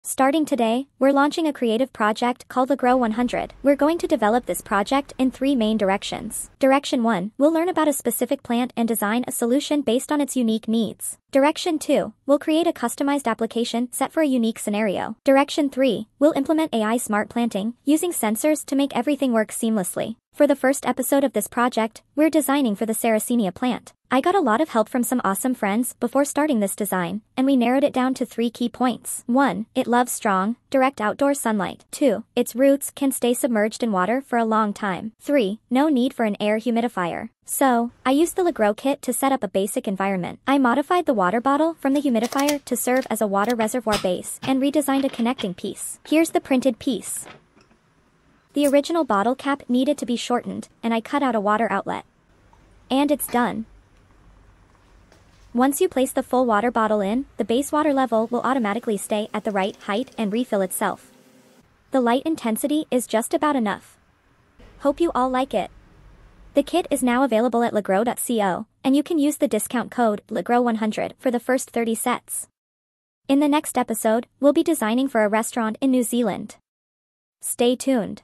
Starting today, we're launching a creative project called LeGrow100. We're going to develop this project in 3 main directions. Direction 1, we'll learn about a specific plant and design a solution based on its unique needs. Direction 2, we'll create a customized application set for a unique scenario. Direction 3, we'll implement AI smart planting, using sensors to make everything work seamlessly. For the first episode of this project, we're designing for the Sarracenia plant. I got a lot of help from some awesome friends before starting this design, and we narrowed it down to 3 key points. 1. It loves strong, direct outdoor sunlight. 2. Its roots can stay submerged in water for a long time. 3. No need for an air humidifier. So, I used the LeGrow kit to set up a basic environment. I modified the water bottle from the humidifier to serve as a water reservoir base, and redesigned a connecting piece. Here's the printed piece. The original bottle cap needed to be shortened, and I cut out a water outlet. And it's done. Once you place the full water bottle in, the base water level will automatically stay at the right height and refill itself. The light intensity is just about enough. Hope you all like it. The kit is now available at LeGrow100-001, and you can use the discount code LeGrow100 for the first 30 sets. In the next episode, we'll be designing for a restaurant in New Zealand. Stay tuned.